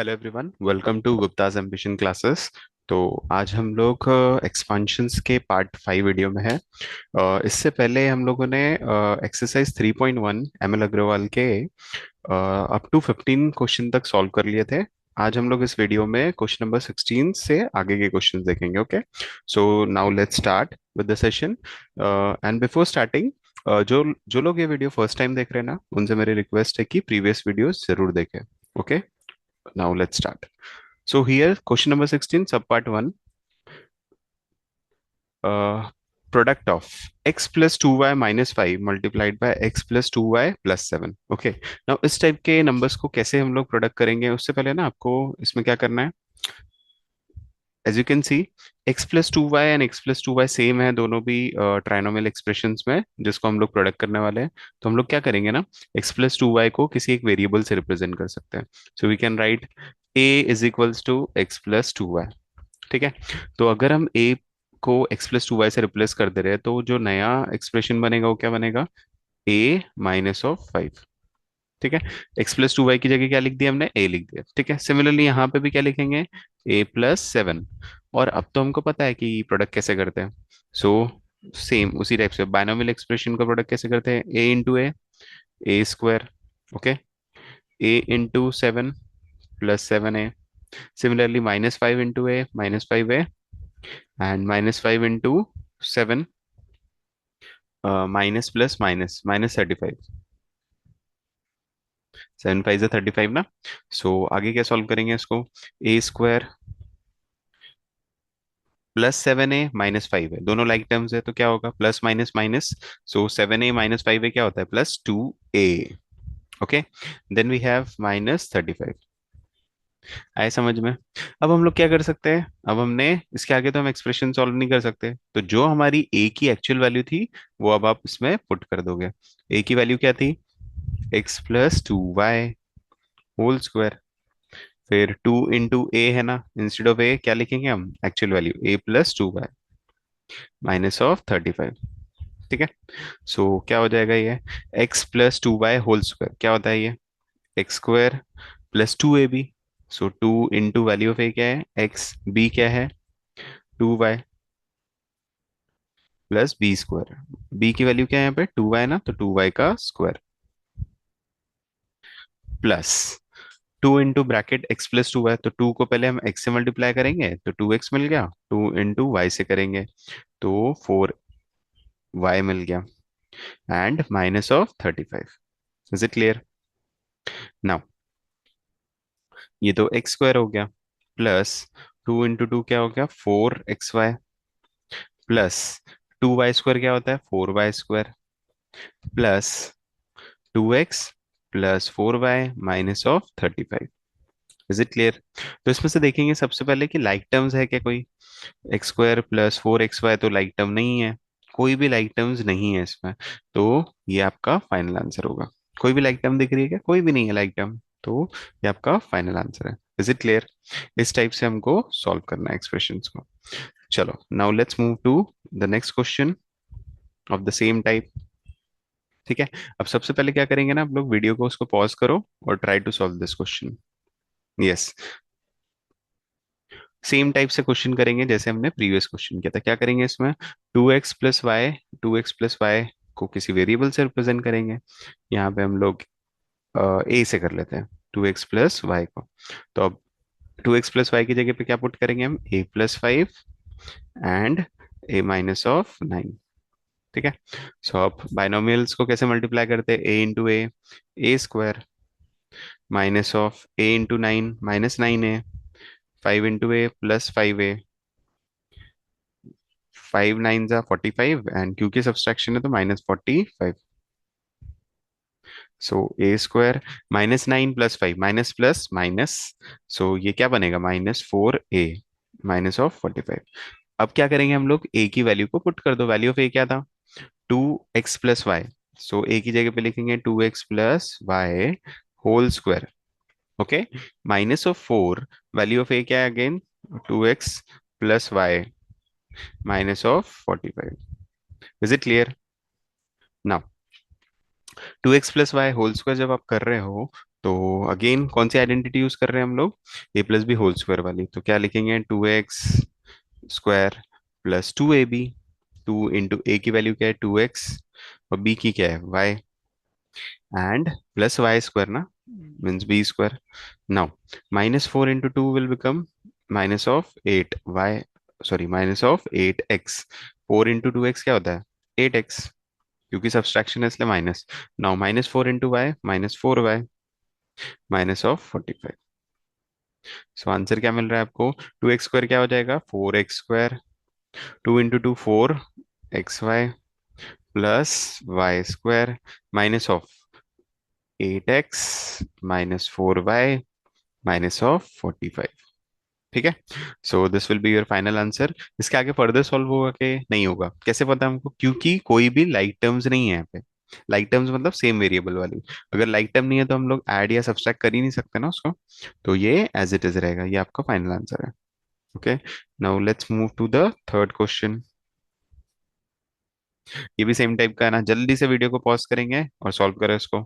Hello everyone, welcome to Gupta's ambition classes. तो आज हम लोग एक्सपांशंस के पार्ट 5 वीडियो में है। इससे पहले हम लोगों ने एक्सरसाइज 3.1 एम एल अग्रवाल के अप टू 15 क्वेश्चन तक सॉल्व कर लिए थे। आज हम लोग इस वीडियो में क्वेश्चन नंबर 16 से आगे के क्वेश्चंस देखेंगे। Okay, so now let's start with the session. And before starting, जो जो लोग ये वीडियो फर्स्ट टाइम देख रहे हैं ना, उनसे मेरी रिक्वेस्ट है कि प्रीवियस वीडियोस जरूर देखें। Okay, now let's start. So here question number 16 subpart 1, uh, product of x plus 2y minus 5 multiplied by x plus 2y plus 7. Okay, now इस टाइप के नंबर्स को कैसे हम लोग प्रोडक्ट करेंगे, उससे पहले ना आपको इसमें क्या करना है। As you can see, x plus two Y and x plus two Y same है दोनों भी ट्राइनोमियल एक्सप्रेशंस में, जिसको हम लोग प्रोडक्ट करने वाले हैं। तो हम लोग क्या करेंगे ना, x प्लस टू वाई को किसी एक वेरिएबल से रिप्रेजेंट कर सकते हैं। So we can write a is equals to X plus two Y. ठीक है, तो अगर हम a को x प्लस टू वाई से रिप्लेस कर दे रहे हैं, तो जो नया एक्सप्रेशन बनेगा वो क्या बनेगा, a माइनस ऑफ 5। ठीक है, x प्लस टू वाई की जगह क्या लिख दिया हमने, a लिख दिया। ठीक है, सिमिलरली यहाँ पे भी क्या लिखेंगे, a प्लस 7। और अब तो हमको पता है कि प्रोडक्ट कैसे करते हैं। सो सेम उसी टाइप से बायनोमियल एक्सप्रेशन का प्रोडक्ट कैसे करते हैं, a into A square. Okay, a into 7 plus 7a। Similarly minus 5 into A minus 5a, and minus 5 into 7, minus plus minus minus 35। 7 5 35 ना। सो आगे क्या सॉल्व करेंगे इसको, ए स्क्वायर प्लस 7a माइनस 5 है, दोनों लाइक टर्म्स है तो क्या होगा, plus minus minus. So 7a minus 5a क्या होता है, plus 2a। Okay, then we have minus 35। आए समझ में। अब हम लोग क्या कर सकते हैं, अब हमने इसके आगे तो हम एक्सप्रेशन सॉल्व नहीं कर सकते, तो जो हमारी a की एक्चुअल वैल्यू थी वो अब आप इसमें पुट कर दोगे। a की वैल्यू क्या थी, x plus two Y whole square. फिर 2 इंटू ए है ना, इंस्टेड ऑफ ए क्या लिखेंगे हम, actual value a plus two y minus of 35। ठीक है, सो क्या हो जाएगा ये, x plus two Y whole square क्या होता है ये, x square plus two a b. So 2 into value of a क्या है, x, b क्या है, 2y plus b square. b की वैल्यू क्या है यहाँ पे, 2y ना, तो 2y का square plus 2 into bracket x plus two Y. तो 2 को पहले हम x से मल्टीप्लाई करेंगे तो 2x मिल गया, 2 इंटू वाई से करेंगे तो 4y मिल गया, and minus of 35। Is it clear. Now ये तो एक्स स्क्वायर हो गया, प्लस 2 इंटू टू क्या हो गया, 4xy, प्लस 2y स्क्वायर क्या होता है, 4y square, plus 2x plus 4y minus of 35। Is it clear. तो इसमें से देखेंगे सबसे पहले कि लाइक टर्म्स है क्या कोई, एक्स स्क्वायर प्लस 4xy तो लाइक टर्म नहीं है, कोई भी लाइक टर्म्स नहीं है इसमें। तो ये आपका फाइनल आंसर होगा। कोई भी लाइक टर्म दिख रही है क्या, कोई भी नहीं है लाइक टर्म, तो ये आपका फाइनल आंसर है। Is it clear. इस टाइप से हमको सॉल्व करना है एक्सप्रेशंस को। चलो now let's move to the next question of the same type. ठीक है, अब सबसे पहले क्या करेंगे ना, आप लोग वीडियो को उसको पॉज करो और try to solve this question. Yes, same type से क्वेश्चन करेंगे जैसे हमने प्रीवियस क्वेश्चन किया था। क्या करेंगे इसमें, 2x plus Y, 2x plus Y को किसी वेरिएबल से रिप्रेजेंट करेंगे। यहाँ पे हम लोग ए से कर लेते हैं 2x प्लस वाई को। तो अब 2x प्लस वाई की जगह पे क्या पुट करेंगे हम, a+5 एंड a-9। ठीक है, सो अब बाइनोमियल्स को कैसे मल्टीप्लाई करते हैं, a square minus of a×9 -9a, 5 × a plus 5a, 5 9 × 45, and क्योंकि सब्सट्रैक्शन है तो -45। So a square -9 plus 5 minus plus minus, so ये क्या बनेगा, -4a माइनस ऑफ 45। अब क्या करेंगे हम लोग, a की वैल्यू को पुट कर दो। वैल्यू ऑफ a क्या था, 2x plus Y. So a की जगह पे लिखेंगे 2x plus Y whole square. Okay, -4, value of a क्या है again, 2x plus Y minus of 45। Is it clear. Now 2x plus Y whole square जब आप कर रहे हो तो अगेन कौन सी आइडेंटिटी यूज कर रहे हैं हम लोग, ए प्लस बी होल स्क्वायर वाली। तो क्या लिखेंगे, 2x square plus 2ab। 2 into ए की वैल्यू क्या है 2x, और बी की क्या है y, and plus Y square ना, means b square. Now -4 into 2 will become -8y, सॉरी -8x। 4 इंटू 2x क्या होता है 8x, क्योंकि सब्सट्रैक्शन है इसलिए minus. Now -4 into y -4y -45। So answer क्या मिल रहा है आपको, 2x स्क्वायर क्या हो जाएगा 4x square, 2 into 2 4 xy plus Y square -8x -4y -45। ठीक है, so this will be your final answer. इसके आगे फर्दर सॉल्व होगा कि नहीं होगा, कैसे पता है हमको, क्योंकि कोई भी लाइक टर्म्स नहीं है यहाँ पे। लाइक टर्म्स मतलब सेम वेरिएबल वाली। अगर लाइक टर्म नहीं है तो हम लोग ऐड या सब्सट्रैक्ट कर ही नहीं सकते ना उसको। तो ये एज इट इज रहेगा, ये आपका फाइनल आंसर है। Okay, now let's move to the third question. ये भी सेम टाइप का है ना, जल्दी से वीडियो को पॉज करेंगे और सॉल्व करें इसको।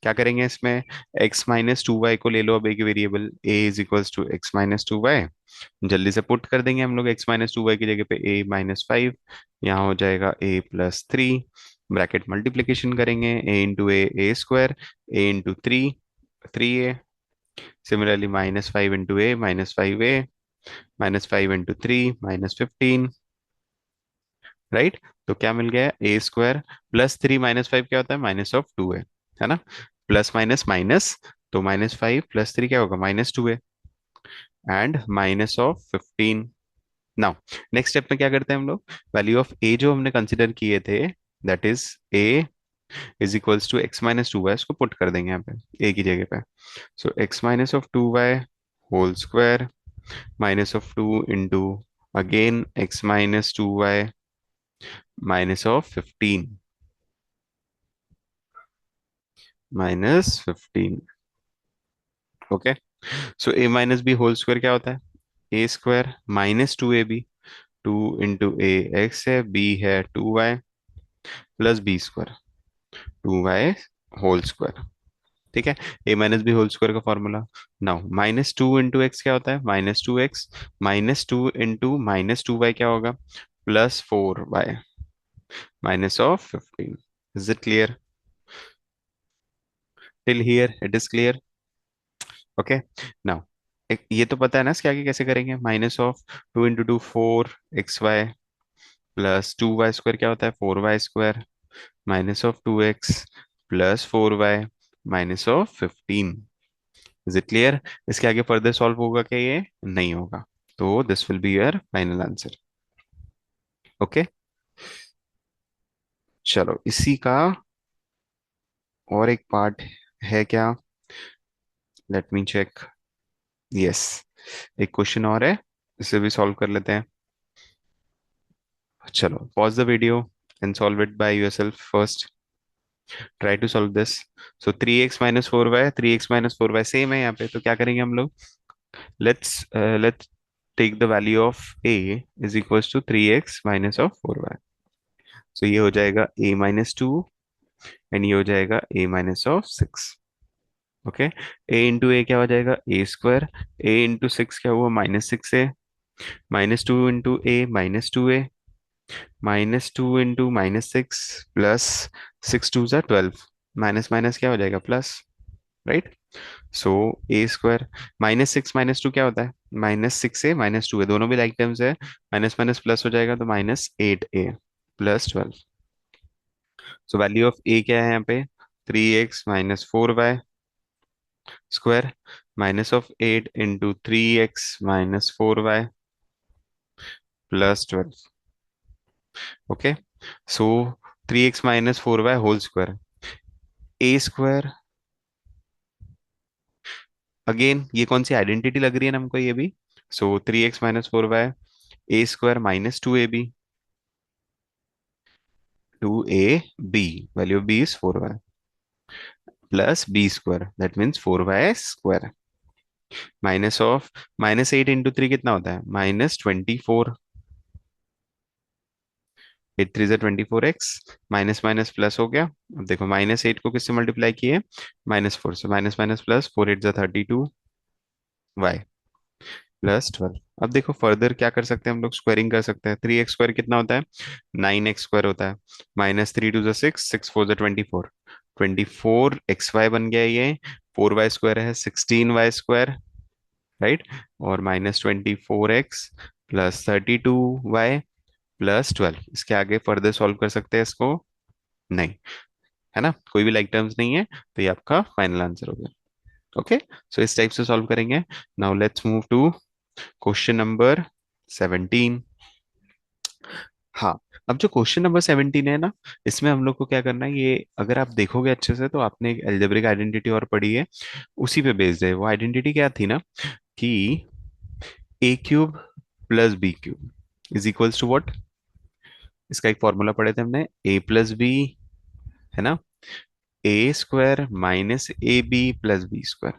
क्या करेंगे इसमें, x-2y को ले लो अब एक वेरिएबल, a = x-2y। जल्दी से पुट कर देंगे हम लोग x-2y की जगह पे a-5, यहाँ हो जाएगा a+3। ब्रैकेट मल्टीप्लीकेशन करेंगे, a into a square, a into 3 similarly -5 into a, -5 into 3 -15, right. तो क्या मिल गया, a स्क्वायर +3 -5 क्या होता है -2 है ना, प्लस माइनस माइनस, तो -5 + 3 क्या होगा -2 एंड -15। नाउ नेक्स्ट स्टेप में क्या करते हैं हम लोग, वैल्यू ऑफ ए जो हमने कंसिडर किए थे, दैट इज a = x-2y, इसको पुट कर देंगे यहाँ पे ए की जगह पे। So x-2y whole square -2 into again x-2y -15 -15। Okay, so a-b whole square क्या होता है, a² -2ab। 2 into a x है, b है 2y plus b² 2y whole square. ठीक है, a-b होल स्क्वायर का फॉर्मूला। नाउ -2 इंटू x क्या होता है -2x, -2 इंटू -2y क्या होगा +4y -15। Is it clear, till here it is clear. Okay, now ये तो पता है ना, इसके आगे कैसे करेंगे, -2 इंटू 2 4xy +2y² क्या होता है 4y² -2x +4y -15। Is it clear, इसके आगे फर्दर सॉल्व होगा क्या, ये नहीं होगा। तो this will be your final answer. Okay, चलो इसी का और एक पार्ट है क्या, लेट मी चेक। यस, एक क्वेश्चन और है, इसे भी सॉल्व कर लेते हैं। चलो pause the video and solve it by yourself first. Try to solve this. So 3x - 4y, 3x - 4y same है यहाँ पे, तो क्या करेंगे हम लोग, let's take the value of a is equals to 3x minus of 4y। so ये हो जाएगा a-2 एंड ये हो जाएगा a-6। ओके, a इंटू ए क्या हो जाएगा a² a इंटू 6 क्या हुआ -6a, -2 into a -2a -2 into -6 plus 6 2 = 12, minus minus क्या हो जाएगा प्लस, राइट। सो a² -6 - 2 क्या होता है -6a -2a, दोनों भी लाइक टर्म्स है, माइनस माइनस प्लस हो जाएगा तो -8a plus 12। So value of a क्या है यहाँ पे, 3x - 4y² minus of 8 into 3x - 4y plus 12। Okay, so 3x - 4y whole square, a² again ये कौन सी आइडेंटिटी लग रही है ना हमको, ये भी। सो 3x - 4y a² -2ab, 2ab, value of b is 4y plus b² that means 4y² minus of -8 into 3 कितना होता है -24, एट थ्री ज़ा 24x, माइनस माइनस प्लस हो गया। अब देखो -8 को किससे मल्टीप्लाई किए, -4 से, माइनस माइनस प्लस, 4 8 ज़ा 32 y प्लस 12। अब देखो फर्दर क्या कर सकते हैं हम लोग, स्क्वायरिंग कर सकते हैं। 3x स्क्वायर कितना होता है, 9x स्क्वायर होता है। -3 2 ज़ा 6, 6 4 ज़ा 24, 24xy बन गया ये। 4y स्क्वायर है 16y स्क्वायर, राइट। और -24x प्लस 32y प्लस 12, इसके आगे फर्दर सॉल्व कर सकते हैं इसको, नहीं, है ना, कोई भी लाइक टर्म्स नहीं है, तो ये आपका फाइनल आंसर हो गया। ओके, सो इस टाइप से सॉल्व करेंगे। Now let's move to question number 17। हाँ, अब जो क्वेश्चन नंबर 17 है ना, इसमें हम लोग को क्या करना है, ये अगर आप देखोगे अच्छे से तो आपने एक अलजेब्रिक आइडेंटिटी और पढ़ी है, उसी पे बेस्ड है। वो आइडेंटिटी क्या थी ना, कि a³ plus b³ is equals to what. इसका एक फॉर्मूला पढ़े थे हमने, a+b, है ना, a² minus ab plus b²।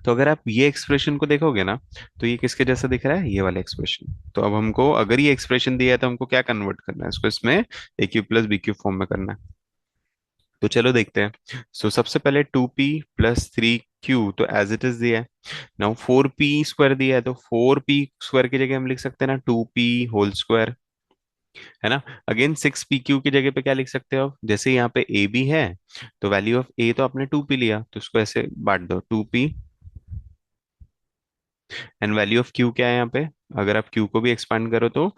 तो अगर आप ये एक्सप्रेशन को देखोगे ना, तो ये किसके जैसा दिख रहा है, ये वाला एक्सप्रेशन। तो अब हमको अगर ये एक्सप्रेशन दिया है तो हमको क्या कन्वर्ट करना है इसको, इसमें a³ प्लस b³ फॉर्म में करना है। तो चलो देखते हैं। सो सबसे पहले 2p+3q तो एज इट इज दिया है। नाउ 4p² दिया है, तो 4p² की जगह हम लिख सकते हैं ना 2p होल स्क्वायर, है ना। अगेन 6pq की जगह पे क्या लिख सकते हो आप, जैसे यहाँ पे a भी है, तो वैल्यू ऑफ a तो आपने 2p लिया, तो इसको ऐसे बांट दो, 2p, and value of q क्या है यहाँ पे, अगर आप q को भी एक्सपांड करो तो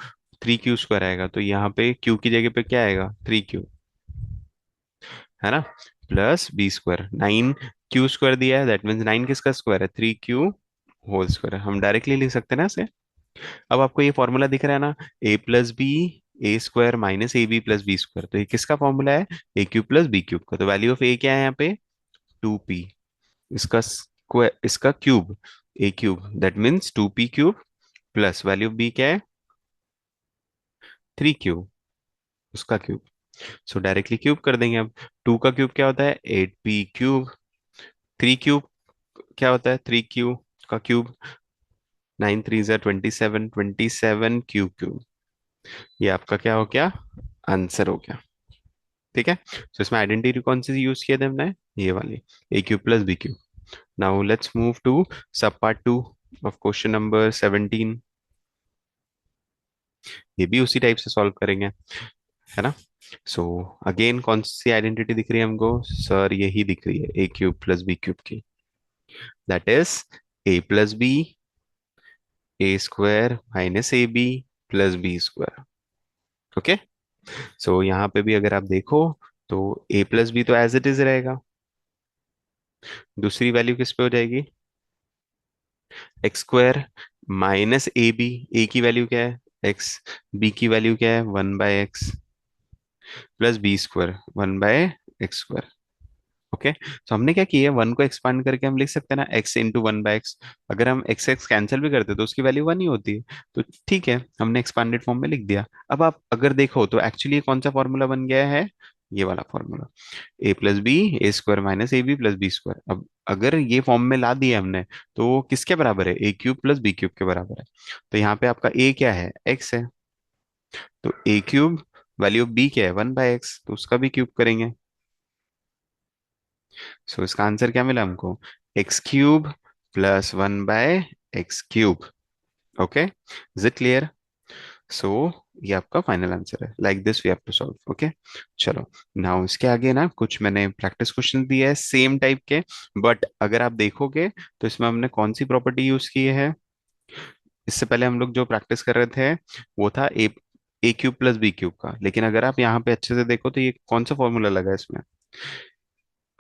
3q² आएगा, तो यहाँ पे q की जगह पे क्या आएगा, 3q, है ना, प्लस b², 9q² दिया है, दैट मीन्स 9 किसका स्क्वायर है, 3q होल स्क्वायर है, हम डायरेक्टली लिख सकते हैं ना ऐसे। अब आपको ये फॉर्मूला दिख रहा है ना, a+b² माइनस ab+b², तो ये किसका फॉर्मूला है, a³ प्लस b³ का। तो वैल्यू ऑफ a क्या है यहाँ पे, 2p, इसका स्क्वायर, इसका cube, a³ that means 2p³ plus value of b क्या है, 3q, उसका क्यूब। सो डायरेक्टली क्यूब कर देंगे अब। 2 का क्यूब क्या होता है, 8p³, 3 क्यूब क्या होता है, 3q का क्यूब, 9 3 ज़ा 27, 27 क्यूब, ये आपका क्या हो गया, आंसर हो गया। ठीक है, तो इसमें आइडेंटिटी कौन सी यूज किया था हमने, ये वाली, a³ plus b³। Now let's move to sub part 2 of question number 17। ये भी उसी टाइप से सॉल्व करेंगे, है ना। सो अगेन कौन सी आइडेंटिटी दिख रही है हमको, सर यही दिख रही है, a³ प्लस b³ की, that is a+b, a² minus ab plus b²। Okay, so यहाँ पे भी अगर आप देखो तो a+b तो एज इट इज रहेगा, दूसरी वैल्यू किस पे हो जाएगी, x² माइनस ए बी, ए की वैल्यू क्या है x, b की वैल्यू क्या है 1/x, plus b² 1/x²। Okay, तो हमने क्या किया है, 1 को एक्सपांड करके हम लिख सकते हैं ना x × 1/x। अगर हम x x कैंसिल भी करते तो उसकी वैल्यू 1 ही होती है, तो ठीक है, हमने एक्सपांडेड फॉर्म में लिख दिया। अब आप अगर देखो तो एक्चुअली कौन सा फॉर्मूला बन गया है, ये वाला formula, a+b, a² minus ab plus b²। अब अगर ये फॉर्म में ला दिया हमने, तो किसके बराबर है, a³ प्लस b³ के बराबर है। तो यहाँ पे आपका a क्या है, x है, तो a³ वैल्यू ऑफ b क्या है 1/x, तो उसका भी क्यूब करेंगे। सो इसका आंसर क्या मिला हमको, x³ plus 1/x³। Okay, is it clear. So ये आपका फाइनल आंसर है, like this we have to solve. Okay, चलो, नाउ इसके आगे ना कुछ मैंने प्रैक्टिस क्वेश्चन दिए हैं सेम टाइप के, बट अगर आप देखोगे तो इसमें हमने कौन सी प्रॉपर्टी यूज की है, इससे पहले हम लोग जो प्रैक्टिस कर रहे थे वो था a³ प्लस b³ का, लेकिन अगर आप यहाँ पे अच्छे से देखो तो ये कौन सा फॉर्मूला लगा है इसमें,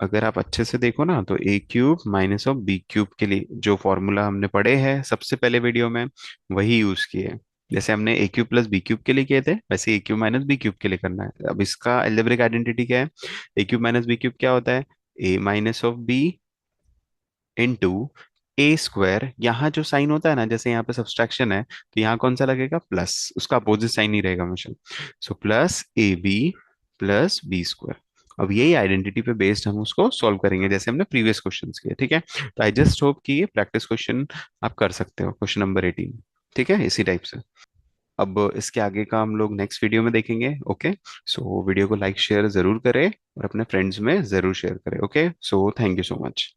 अगर आप अच्छे से देखो ना तो a³ माइनस ऑफ b³ के लिए जो फॉर्मूला हमने पढ़े हैं सबसे पहले वीडियो में, वही यूज किए। जैसे हमने a³ प्लस b³ के लिए किए थे, वैसे a³ माइनस b³ के लिए करना है। अब इसका अलजेब्रिक आइडेंटिटी क्या है, a³ माइनस b³ क्या होता है, a minus of b into a²। यहाँ जो साइन होता है ना, जैसे यहाँ पे सब्सट्रैक्शन है, तो यहाँ कौन सा लगेगा, प्लस, उसका अपोजिट साइन ही रहेगा हमेशा। So plus ab plus b²। अब यही आइडेंटिटी पे बेस्ड हम उसको सॉल्व करेंगे, जैसे हमने प्रीवियस क्वेश्चंस किए। ठीक है, तो आई जस्ट होप कि ये प्रैक्टिस क्वेश्चन आप कर सकते हो, क्वेश्चन नंबर 18। ठीक है, इसी टाइप से। अब इसके आगे का हम लोग नेक्स्ट वीडियो में देखेंगे। ओके, सो वीडियो को लाइक शेयर जरूर करें और अपने फ्रेंड्स में जरूर शेयर करें। Okay, so thank you so much.